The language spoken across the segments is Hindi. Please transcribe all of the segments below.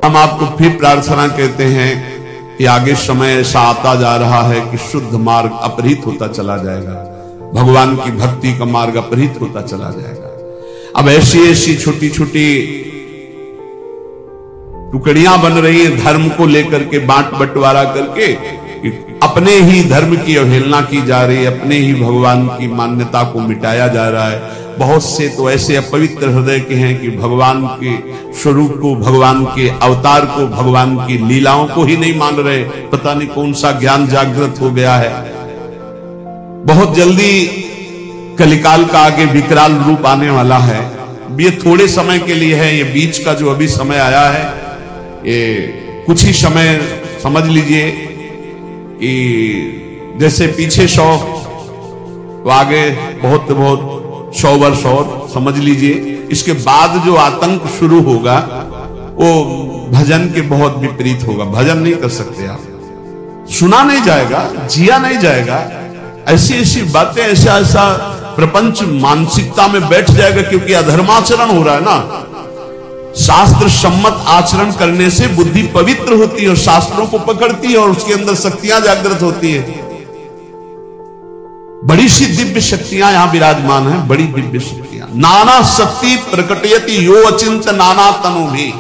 हम आपको फिर प्रार्थना कहते हैं कि आगे समय ऐसा आता जा रहा है कि शुद्ध मार्ग अपहृत होता चला जाएगा, भगवान की भक्ति का मार्ग अपहृत होता चला जाएगा। अब ऐसी ऐसी छोटी छोटी टुकड़ियां बन रही हैं धर्म को लेकर के, बांट बंटवारा करके, अपने ही धर्म की अवहेलना की जा रही है, अपने ही भगवान की मान्यता को मिटाया जा रहा है। बहुत से तो ऐसे अपवित्र हृदय के हैं कि भगवान के स्वरूप को, भगवान के अवतार को, भगवान की लीलाओं को ही नहीं मान रहे। पता नहीं कौन सा ज्ञान जागृत हो गया है। बहुत जल्दी कलिकाल का आगे विकराल रूप आने वाला है। ये थोड़े समय के लिए है, ये बीच का जो अभी समय आया है, ये कुछ ही समय समझ लीजिए कि जैसे पीछे 100 तो आगे बहुत बहुत 100 वर्ष और समझ लीजिए। इसके बाद जो आतंक शुरू होगा वो भजन के बहुत विपरीत होगा। भजन नहीं कर सकते आप, सुना नहीं जाएगा, जिया नहीं जाएगा, ऐसी ऐसी बातें, ऐसा ऐसा प्रपंच मानसिकता में बैठ जाएगा, क्योंकि अधर्माचरण हो रहा है ना। शास्त्र सम्मत आचरण करने से बुद्धि पवित्र होती है और शास्त्रों को पकड़ती है और उसके अंदर शक्तियां जागृत होती है। बड़ी सी दिव्य शक्तियां यहां विराजमान हैं, बड़ी दिव्य शक्तियां। नाना शक्ति प्रकटयति यो अचिंत नाना तनु भी।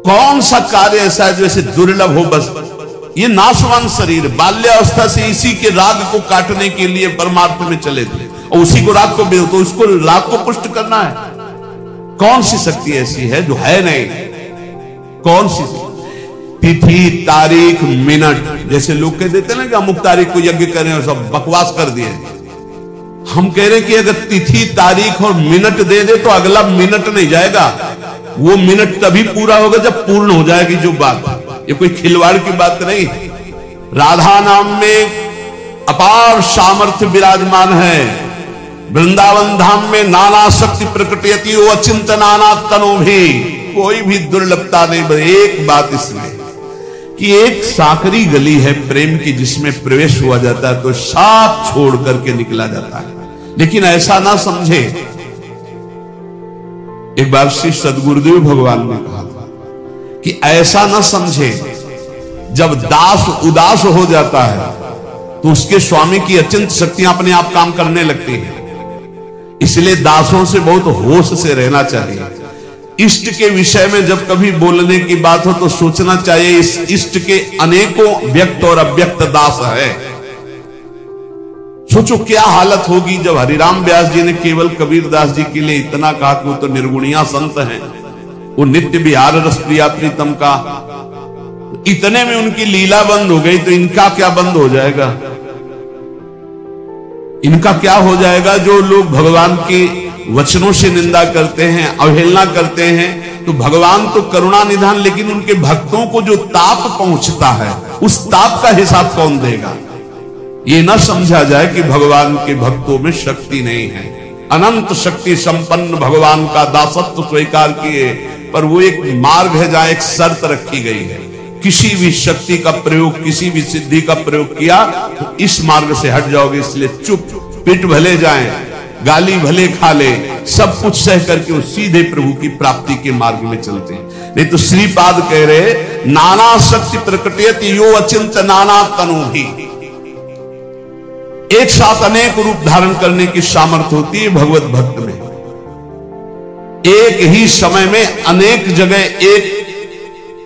कौन सा कार्य ऐसा है जो ऐसे दुर्लभ हो? बस ये नाशवान शरीर बाल्यावस्था से इसी के राग को काटने के लिए परमार्थ में चले थे और उसी को राग को तो उसको राग को पुष्ट करना है। कौन सी शक्ति ऐसी है जो है नहीं? कौन सी तिथि तारीख मिनट, जैसे लोग कह देते हैं ना कि अमुक तारीख को यज्ञ करें और सब बकवास कर दिए। हम कह रहे हैं कि अगर तिथि तारीख और मिनट दे दे तो अगला मिनट नहीं जाएगा, वो मिनट तभी पूरा होगा जब पूर्ण हो जाएगी जो बात। ये कोई खिलवाड़ की बात नहीं। राधा नाम में अपार सामर्थ्य विराजमान है। वृंदावन धाम में नाना शक्ति प्रकटयति वो अचिंत नाना तनु भी। कोई भी दुर्लभता नहीं। एक बात इसमें कि एक साकरी गली है प्रेम की, जिसमें प्रवेश हुआ जाता है तो साथ छोड़ करके निकला जाता है। लेकिन ऐसा ना समझे। एक बार श्री सदगुरुदेव भगवान ने कहा था कि ऐसा ना समझे जब दास उदास हो जाता है तो उसके स्वामी की अचिंत शक्तियां अपने आप काम करने लगती हैं। इसलिए दासों से बहुत होश से रहना चाहिए। इष्ट के विषय में जब कभी बोलने की बात हो तो सोचना चाहिए इस इष्ट के अनेकों व्यक्त और अव्यक्त दास है। सोचो क्या हालत होगी जब हरिराम व्यास जी ने केवल कबीरदास जी के लिए इतना कहा कि वो तो निर्गुणिया संत हैं, वो नित्य विहार रस प्रिया प्रीतम का, इतने में उनकी लीला बंद हो गई तो इनका क्या बंद हो जाएगा? इनका क्या हो जाएगा? जो लोग भगवान के वचनों से निंदा करते हैं, अवहेलना करते हैं, तो भगवान तो करुणा निधान, लेकिन उनके भक्तों को जो ताप पहुंचता है उस ताप का हिसाब कौन देगा? ये ना समझा जाए कि भगवान के भक्तों में शक्ति नहीं है। अनंत शक्ति संपन्न भगवान का दासत्व स्वीकार किए, पर वो एक मार्ग है जहां एक शर्त रखी गई है। किसी भी शक्ति का प्रयोग, किसी भी सिद्धि का प्रयोग किया तो इस मार्ग से हट जाओगे। इसलिए चुप, पिट भले जाएं, गाली भले खा ले, सब कुछ सह करके वो सीधे प्रभु की प्राप्ति के मार्ग में चलते हैं। नहीं तो श्रीपाद कह रहे नाना शक्ति प्रकटयति यो अचिंत नाना तनु भी। एक साथ अनेक रूप धारण करने की सामर्थ्य होती है भगवत भक्त में। एक ही समय में अनेक जगह एक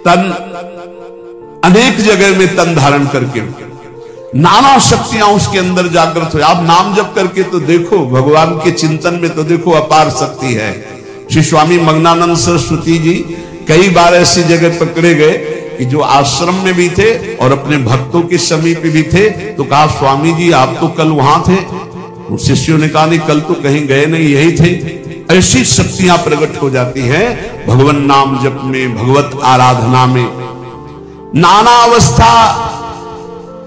तन, अनेक जगह में तन धारण करके नाना शक्तियां उसके अंदर जागृत हो। आप नाम जप करके तो देखो, भगवान के चिंतन में तो देखो अपार शक्ति है। श्री स्वामी मग्नानंद सरस्वती जी कई बार ऐसी जगह पकड़े गए कि जो आश्रम में भी थे और अपने भक्तों के समीप भी थे, तो कहा स्वामी जी आप तो कल वहां थे। शिष्यों ने कहा नहीं, कल तो कहीं गए नहीं, यही थे। ऐसी शक्तियां प्रकट हो जाती है भगवान नाम जप में, भगवत आराधना में। नाना अवस्था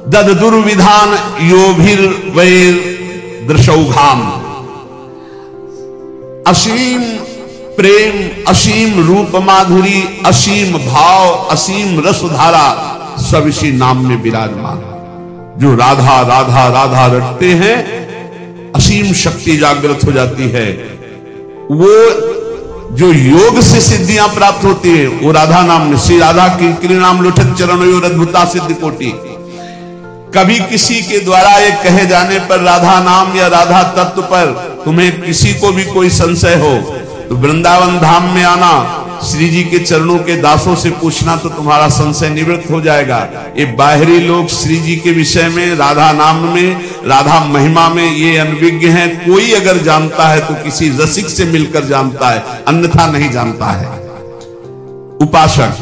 दद दुर्विधान योभिर वैर दृशौघाम। असीम प्रेम, असीम रूप माधुरी, असीम भाव, असीम रसधारा सब इसी नाम में विराजमान। जो राधा राधा राधा रटते हैं, असीम शक्ति जागृत हो जाती है। वो जो योग से सिद्धियां प्राप्त होती है वो राधा नाम में। श्री राधा की नाम लुठत चरणों अद्भुता सिद्धि कोटि। कभी किसी के द्वारा ये कहे जाने पर राधा नाम या राधा तत्व पर तुम्हें किसी को भी कोई संशय हो तो वृंदावन धाम में आना, श्री जी के चरणों के दासों से पूछना, तो तुम्हारा संशय निवृत्त हो जाएगा। ये बाहरी लोग श्री जी के विषय में, राधा नाम में, राधा महिमा में ये अनभिज्ञ हैं। कोई अगर जानता है तो किसी रसिक से मिलकर जानता है, अन्यथा नहीं जानता है। उपासक,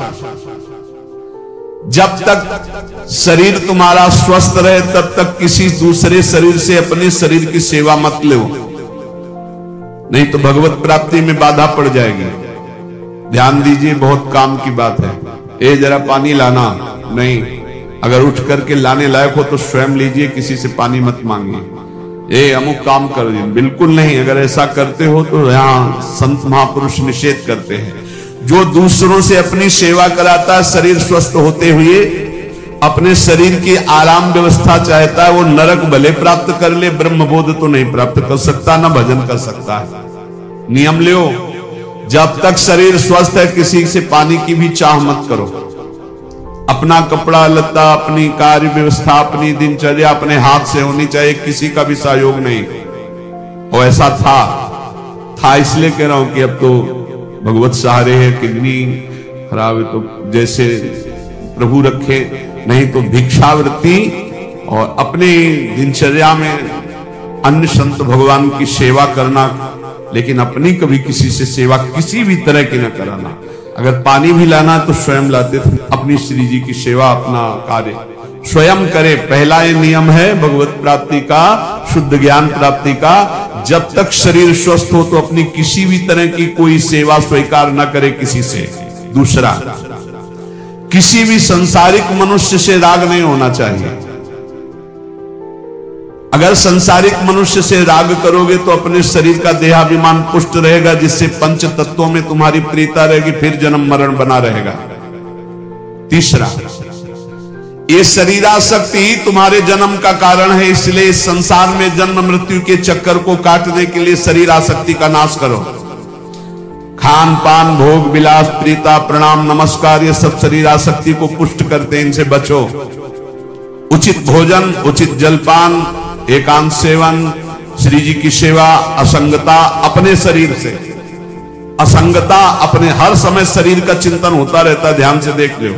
जब तक शरीर तुम्हारा स्वस्थ रहे तब तक किसी दूसरे शरीर से अपने शरीर की सेवा मत लो, नहीं तो भगवत प्राप्ति में बाधा पड़ जाएगी। ध्यान दीजिए, बहुत काम की बात है। ए जरा पानी लाना, नहीं, अगर उठ करके लाने लायक हो तो स्वयं लीजिए, किसी से पानी मत मांगिए। ए अमुक काम कर दिए, बिल्कुल नहीं। अगर ऐसा करते हो तो यहाँ संत महापुरुष निषेध करते हैं। जो दूसरों से अपनी सेवा कराता है, शरीर स्वस्थ होते हुए अपने शरीर की आराम व्यवस्था चाहता है, वो नरक भले प्राप्त कर ले, ब्रह्मबोध तो नहीं प्राप्त कर सकता, ना भजन कर सकता है। नियम लो, जब तक शरीर स्वस्थ है किसी से पानी की भी चाह मत करो। अपना कपड़ा लत्ता, अपनी कार्य व्यवस्था, अपनी दिनचर्या अपने हाथ से होनी चाहिए, किसी का भी सहयोग नहीं। और ऐसा था इसलिए कह रहा हूं कि अब तो भगवत सहारे है, किडनी खराब है तो जैसे प्रभु रखे, नहीं तो भिक्षावृत्ति और अपने दिनचर्या में अन्य संत भगवान की सेवा करना, लेकिन अपनी कभी किसी से सेवा किसी भी तरह की न कराना। अगर पानी भी लाना तो स्वयं लाते थे। अपनी श्री जी की सेवा, अपना कार्य स्वयं करे। पहला ये नियम है भगवत प्राप्ति का, शुद्ध ज्ञान प्राप्ति का। जब तक शरीर स्वस्थ हो तो अपनी किसी भी तरह की कोई सेवा स्वीकार न करे किसी से। दूसरा, किसी भी संसारिक मनुष्य से राग नहीं होना चाहिए। अगर संसारिक मनुष्य से राग करोगे तो अपने शरीर का देहाभिमान पुष्ट रहेगा, जिससे पंच तत्वों में तुम्हारी प्रीता रहेगी, फिर जन्म मरण बना रहेगा। तीसरा, ये शरीरासक्ति तुम्हारे जन्म का कारण है, इसलिए इस संसार में जन्म मृत्यु के चक्कर को काटने के लिए शरीरासक्ति का नाश करो। खान पान, भोग विलास, प्रीता, प्रणाम, नमस्कार, ये सब शरीरासक्ति को पुष्ट करते हैं, इनसे बचो। उचित भोजन, उचित जलपान, एकांत सेवन, श्री जी की सेवा, असंगता अपने शरीर से, असंगता अपने, हर समय शरीर का चिंतन होता रहता है, ध्यान से देख लो।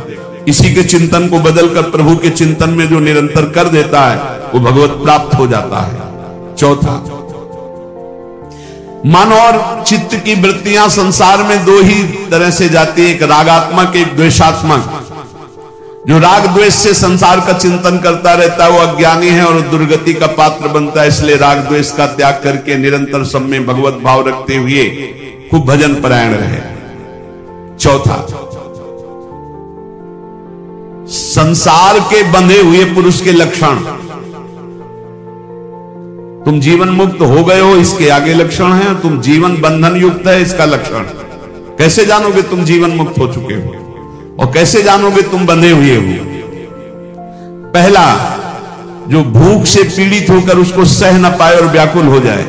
इसी के चिंतन को बदलकर प्रभु के चिंतन में जो निरंतर कर देता है वो भगवत प्राप्त हो जाता है। चौथा, मन और चित्त की वृत्तियां संसार में दो ही तरह से जाती है, एक रागात्मक, एक द्वेषात्मक। जो राग द्वेष से संसार का चिंतन करता रहता है वो अज्ञानी है और दुर्गति का पात्र बनता है। इसलिए राग द्वेष का त्याग करके निरंतर सब में भगवत भाव रखते हुए खूब भजन परायण रहे। चौथा, संसार के बंधे हुए पुरुष के लक्षण। तुम जीवन मुक्त हो गए हो, इसके आगे लक्षण है। तुम जीवन बंधन युक्त है, इसका लक्षण। कैसे जानोगे तुम जीवन मुक्त हो चुके हो, और कैसे जानोगे तुम बंधे हुए हो? पहला, जो भूख से पीड़ित होकर उसको सह न पाए और व्याकुल हो जाए।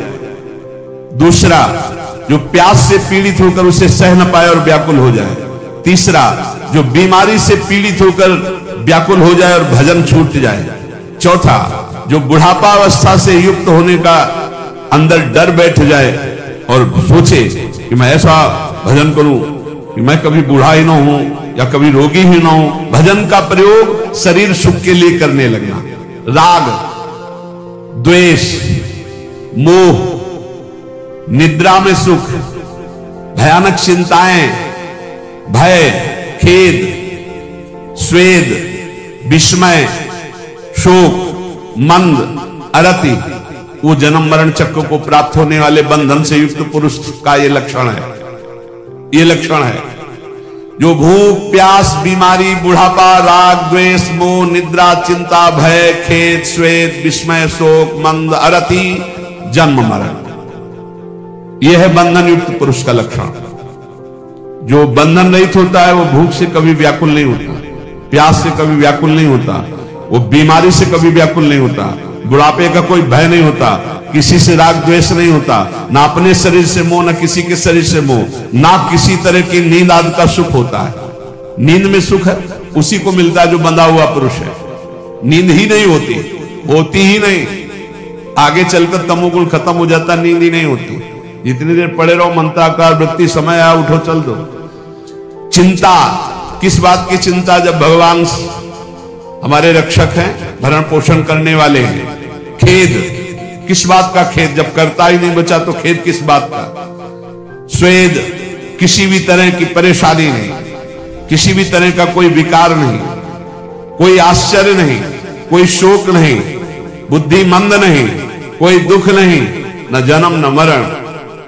दूसरा, जो प्यास से पीड़ित होकर उसे सह न पाए और व्याकुल हो जाए। तीसरा, जो बीमारी से पीड़ित होकर व्याकुल हो जाए और भजन छूट जाए। चौथा, जो बुढ़ापा अवस्था से युक्त होने का अंदर डर बैठ जाए और सोचे कि मैं ऐसा भजन करूं कि मैं कभी बूढ़ा ही ना हूं या कभी रोगी ही ना हूं। भजन का प्रयोग शरीर सुख के लिए करने लगना। राग, द्वेष, मोह, निद्रा में सुख, भयानक चिंताएं, भय, खेद, स्वेद, विस्मय, शोक, मंद, अरति, वो जन्म मरण चक्र को प्राप्त होने वाले बंधन से युक्त पुरुष का ये लक्षण है। ये लक्षण है जो भूख, प्यास, बीमारी, बुढ़ापा, राग, द्वेष, मोह, निद्रा, चिंता, भय, खेद, स्वेद, विस्मय, शोक, मंद, अरति, जन्म मरण, यह है बंधन युक्त पुरुष का लक्षण। जो बंधन रहित होता है वो भूख से कभी व्याकुल नहीं होता, प्यास से कभी व्याकुल नहीं होता, वो बीमारी से कभी व्याकुल नहीं होता, बुढ़ापे का कोई भय नहीं होता, किसी से राग द्वेष नहीं होता, ना अपने शरीर से मोह, ना किसी के शरीर से मोह, ना किसी तरह की नींद आदि का सुख होता है। नींद में सुख है उसी को मिलता है जो बंधा हुआ पुरुष है। नींद ही नहीं होती ही नहीं, आगे चलकर तमोगुण खत्म हो जाता, नींद ही नहीं होती। जितनी देर पड़े रहो मंत्राकार वृत्ति, समय आया उठो चल दो। चिंता, किस बात की चिंता? जब भगवान हमारे रक्षक हैं, भरण पोषण करने वाले हैं। खेद, किस बात का खेद? जब करता ही नहीं बचा तो खेद किस बात का? स्वेद, किसी भी तरह की परेशानी नहीं, किसी भी तरह का कोई विकार नहीं, कोई आश्चर्य नहीं, कोई शोक नहीं, बुद्धि मंद नहीं, कोई दुख नहीं, न जन्म न मरण।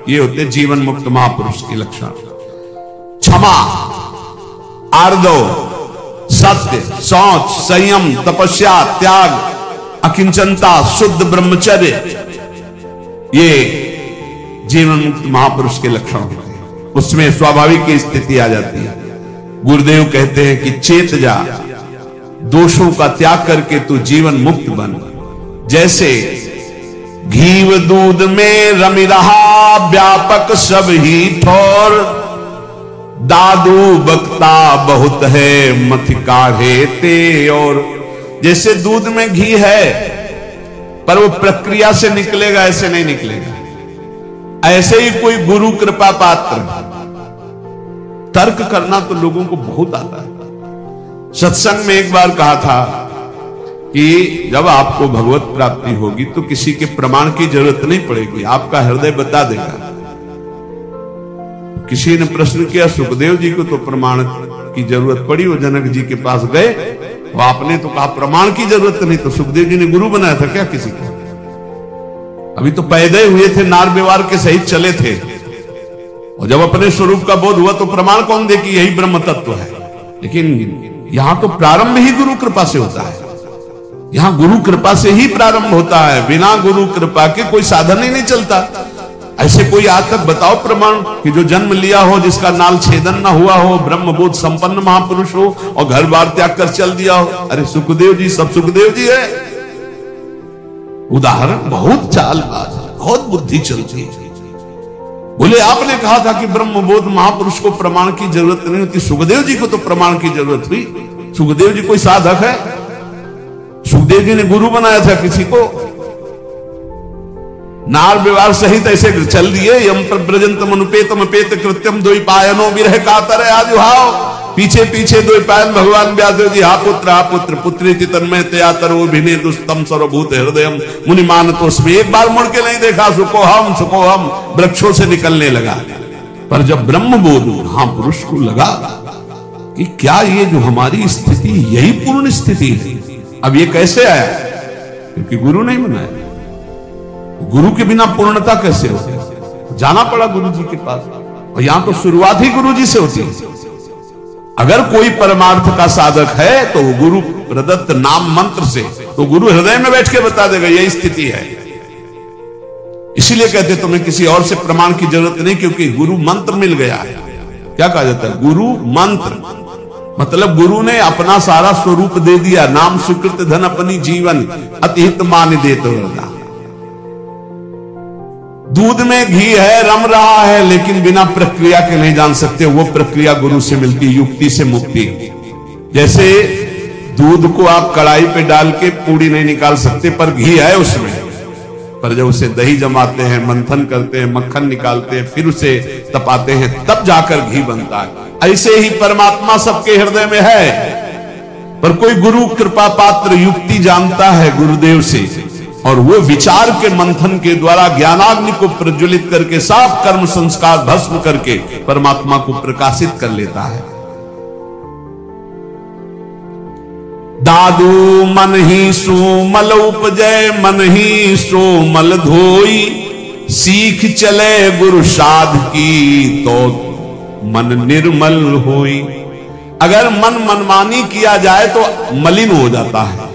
ये होते जीवन मुक्त महापुरुष के लक्षण। क्षमा, आर्दव, सत्य, शौच, संयम, तपस्या, त्याग, अकिंचनता, शुद्ध ब्रह्मचर्य, ये जीवन मुक्त महापुरुष के लक्षण होते हैं। उसमें स्वाभाविक की स्थिति आ जाती है। गुरुदेव कहते हैं कि चेत जा, दोषों का त्याग करके तू जीवन मुक्त बन। जैसे घीव दूध में रमी रहा व्यापक सब ही ठोर, दादू बकता बहुत है मथ काढ़े ते और। जैसे दूध में घी है पर वो प्रक्रिया से निकलेगा, ऐसे नहीं निकलेगा। ऐसे ही कोई गुरु कृपा पात्र, तर्क करना तो लोगों को बहुत आता है। सत्संग में एक बार कहा था कि जब आपको भगवत प्राप्ति होगी तो किसी के प्रमाण की जरूरत नहीं पड़ेगी, आपका हृदय बता देगा। किसी ने प्रश्न किया, सुखदेव जी को तो प्रमाण की जरूरत पड़ी, वो जनक जी के पास गए, वो आपने तो कहा प्रमाण की जरूरत नहीं, तो सुखदेव जी ने गुरु बनाया था क्या किसी को? अभी तो पैदा हुए थे, नार व्यवहार के सहित चले थे, और जब अपने स्वरूप का बोध हुआ तो प्रमाण कौन दे कि यही ब्रह्म तत्व है? लेकिन यहां तो प्रारंभ ही गुरु कृपा से होता है। यहां गुरु कृपा से ही प्रारंभ होता है, बिना गुरु कृपा के कोई साधन ही नहीं चलता। ऐसे कोई आज तक बताओ प्रमाण कि जो जन्म लिया हो, जिसका नाल छेदन ना हुआ हो, ब्रह्मबोध संपन्न महापुरुष हो और घर बार त्याग कर चल दिया हो। अरे सुखदेव जी, सब सुखदेव जी है। उदाहरण बहुत चालबाज, बहुत बुद्धि चलती है। बोले आपने कहा था कि ब्रह्मबोध महापुरुष को प्रमाण की जरूरत नहीं होती, सुखदेव जी को तो प्रमाण की जरूरत हुई। सुखदेव जी कोई साधक है? सुखदेव जी ने गुरु बनाया था किसी को? नार व्यवहार सहित ऐसे चल दिए। यम प्रव्रजंतम अनुपेतम अपेत कृत्यम द्वैपायनो विरह कातर आजुहाव। पीछे पीछे द्वैपायन भगवान व्यासदेव जी, हा पुत्र पुत्री तन्मय तया तरो भिने दुस्तम सर्वभूत हृदयम मुनिमान तो उसमें एक बार मुड़ के नहीं देखा, सुको हम वृक्षों से निकलने लगा। पर जब ब्रह्म बोध महापुरुष को लगा कि क्या ये जो हमारी स्थिति यही पूर्ण स्थिति है। अब ये कैसे आया? क्योंकि गुरु नहीं बनाया। गुरु के बिना पूर्णता कैसे होती? जाना पड़ा गुरु जी के पास, और यहां तो शुरुआत ही गुरु जी से होती है। अगर कोई परमार्थ का साधक है तो गुरु प्रदत्त नाम मंत्र से, तो गुरु हृदय में बैठ के बता देगा यही स्थिति है। इसीलिए कहते तुम्हें किसी और से प्रमाण की जरूरत नहीं, क्योंकि गुरु मंत्र मिल गया है। क्या कहा जाता है? गुरु मंत्र, मतलब गुरु ने अपना सारा स्वरूप दे दिया। नाम सुकृत धन अपनी जीवन अतिहित मान देते वरदा। दूध में घी है, रम रहा है, लेकिन बिना प्रक्रिया के नहीं जान सकते। वो प्रक्रिया गुरु से मिलती, युक्ति से मुक्ति। जैसे दूध को आप कढ़ाई पे डाल के पूड़ी नहीं निकाल सकते, पर घी है उसमें। पर जब उसे दही जमाते हैं, मंथन करते हैं, मक्खन निकालते हैं, फिर उसे तपाते हैं, तब जाकर घी बनता है। ऐसे ही परमात्मा सबके हृदय में है, पर कोई गुरु कृपा पात्र युक्ति जानता है गुरुदेव से, और वो विचार के मंथन के द्वारा ज्ञानाग्नि को प्रज्वलित करके साफ कर्म संस्कार भस्म करके परमात्मा को प्रकाशित कर लेता है। दादू मन ही सोमल उपजय, मन ही सोमल धोई, सीख चले गुरु साध की तो मन निर्मल होई। अगर मन मनमानी किया जाए तो मलिन हो जाता है,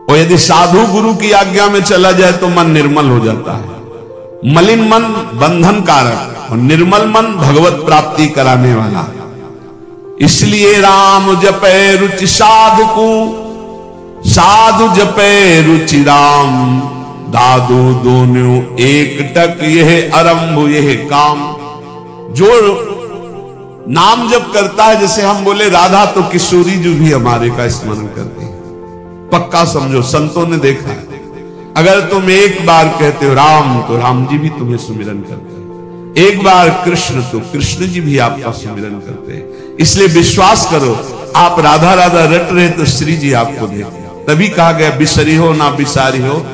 और यदि साधु गुरु की आज्ञा में चला जाए तो मन निर्मल हो जाता है। मलिन मन बंधन कारक और निर्मल मन भगवत प्राप्ति कराने वाला। इसलिए राम जपे रुचि साधकु, साधु जपे रुचि राम, दादू दोनों एक टक यह आरंभ यह काम। जो नाम जप करता है, जैसे हम बोले राधा तो किशोरी जी भी हमारे का स्मरण करते हैं, पक्का समझो, संतों ने देखा है। अगर तुम एक बार कहते हो राम तो राम जी भी तुम्हें सुमिरन करते हैं, एक बार कृष्ण तो कृष्ण जी भी आपका सुमिरन करते हैं। इसलिए विश्वास करो, आप राधा राधा रट रहे तो श्री जी आपको देते। तभी कहा गया बिसरी हो ना बिसारी हो,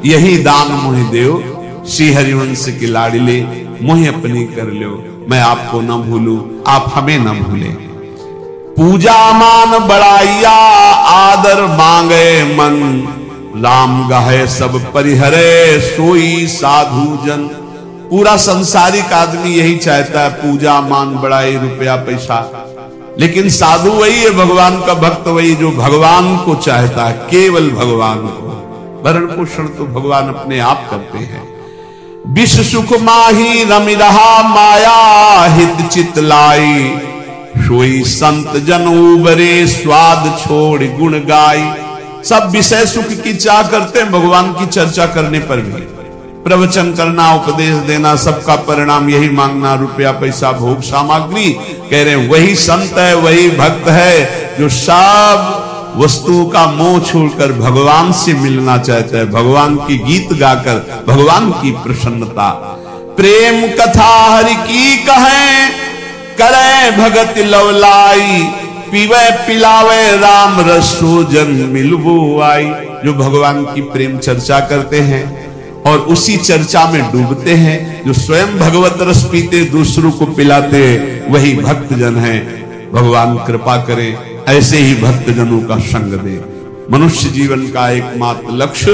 यही दान मोहि देव, श्री हरिवंश की लाडले मोहि अपनी कर लो। मैं आपको न भूलू, आप हमें न भूले। पूजा मान बढ़ाइया, आदर मांगे मन, राम गाहे सब परिहरे, सोई साधु जन। पूरा संसारिक आदमी यही चाहता है, पूजा मान बढ़ाई, रुपया पैसा। लेकिन साधु वही है, भगवान का भक्त वही जो भगवान को चाहता है, केवल भगवान को। भरण पोषण तो भगवान अपने आप करते हैं। विष सुख माही रमि रहा, माया हित चित लाई, सोई संत जन उबरे, स्वाद छोड़ गुण गाई। सब विषय सुख की चाह करते हैं, भगवान की चर्चा करने पर भी। प्रवचन करना, उपदेश देना, सबका परिणाम यही मांगना, रुपया पैसा भोग सामग्री। कह रहे हैं वही संत है, वही भक्त है जो सब वस्तुओं का मोह छोड़कर भगवान से मिलना चाहता है, भगवान की गीत गाकर भगवान की प्रसन्नता। प्रेम कथा हरि की कहें, करे भगत लवलाई, पीवे पिलावे राम रसो जन मिलबो आई। जो भगवान की प्रेम चर्चा करते हैं और उसी चर्चा में डूबते हैं, जो स्वयं भगवत रस पीते दूसरों को पिलाते, वही भक्त जन है। भगवान कृपा करें, ऐसे ही भक्त जनों का संग दे। मनुष्य जीवन का एकमात्र लक्ष्य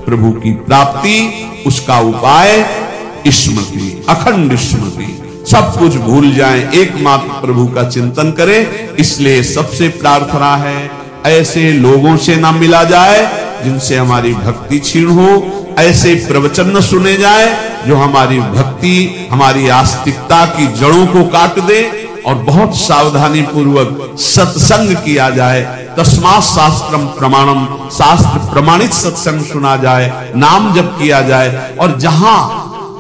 प्रभु की प्राप्ति, उसका उपाय स्मृति, अखंड स्मृति। सब कुछ भूल जाएं, एकमात्र प्रभु का चिंतन करें। इसलिए सबसे प्रार्थना है, ऐसे लोगों से ना मिला जाए जिनसे हमारी भक्ति क्षीण हो, ऐसे प्रवचन न सुने जाए जो हमारी भक्ति, हमारी आस्तिकता की जड़ों को काट दे, और बहुत सावधानी पूर्वक सत्संग किया जाए। तस्मात् शास्त्रम प्रमाणम, शास्त्र प्रमाणित सत्संग सुना जाए, नाम जप किया जाए। और जहां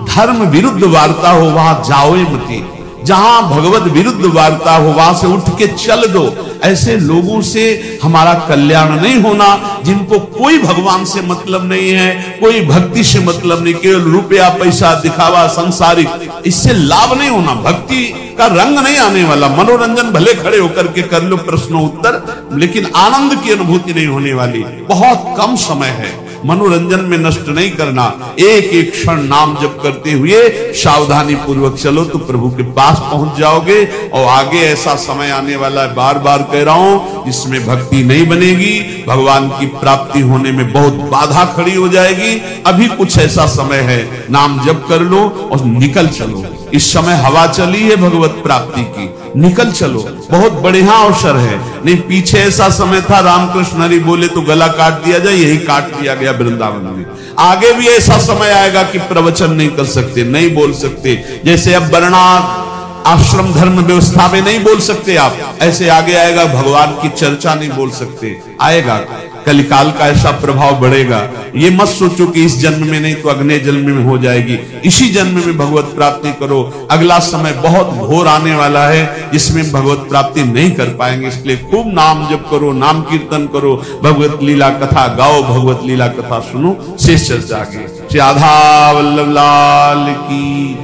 धर्म विरुद्ध वार्ता हो वहां जाओ मती, जहां भगवत विरुद्ध वार्ता हो वहां से उठ के चल दो। ऐसे लोगों से हमारा कल्याण नहीं होना, जिनको कोई भगवान से मतलब नहीं है, कोई भक्ति से मतलब नहीं, केवल रुपया पैसा दिखावा संसारिक, इससे लाभ नहीं होना। भक्ति का रंग नहीं आने वाला। मनोरंजन भले खड़े होकर के कर लो प्रश्नों उत्तर, लेकिन आनंद की अनुभूति नहीं होने वाली। बहुत कम समय है, मनोरंजन में नष्ट नहीं करना। एक एक क्षण नाम जप करते हुए सावधानी पूर्वक चलो तो प्रभु के पास पहुंच जाओगे। और आगे ऐसा समय आने वाला है, बार बार कह रहा हूं, जिसमें भक्ति नहीं बनेगी, भगवान की प्राप्ति होने में बहुत बाधा खड़ी हो जाएगी। अभी कुछ ऐसा समय है, नाम जप कर लो और निकल चलो। इस समय हवा चली है भगवत प्राप्ति की, निकल चलो, बहुत बढ़िया अवसर है। नहीं पीछे ऐसा समय था, रामकृष्ण हरि बोले तो गला काट दिया जाए, यही काट दिया गया वृंदावन में। आगे भी ऐसा समय आएगा कि प्रवचन नहीं कर सकते, नहीं बोल सकते। जैसे अब वर्णाश्रम आश्रम धर्म व्यवस्था में नहीं बोल सकते आप, ऐसे आगे आएगा भगवान की चर्चा नहीं बोल सकते। आएगा कलिकाल का ऐसा प्रभाव बढ़ेगा। ये मत सोचो कि इस जन्म में नहीं तो अगले जन्म में हो जाएगी। इसी जन्म में भगवत प्राप्ति करो। अगला समय बहुत घोर आने वाला है जिसमें भगवत प्राप्ति नहीं कर पाएंगे। इसलिए खूब नाम जप करो, नाम कीर्तन करो, भगवत लीला कथा गाओ, भगवत लीला कथा सुनो। शेष चर्चा आगे। श्री राधा वल्लभ लाल की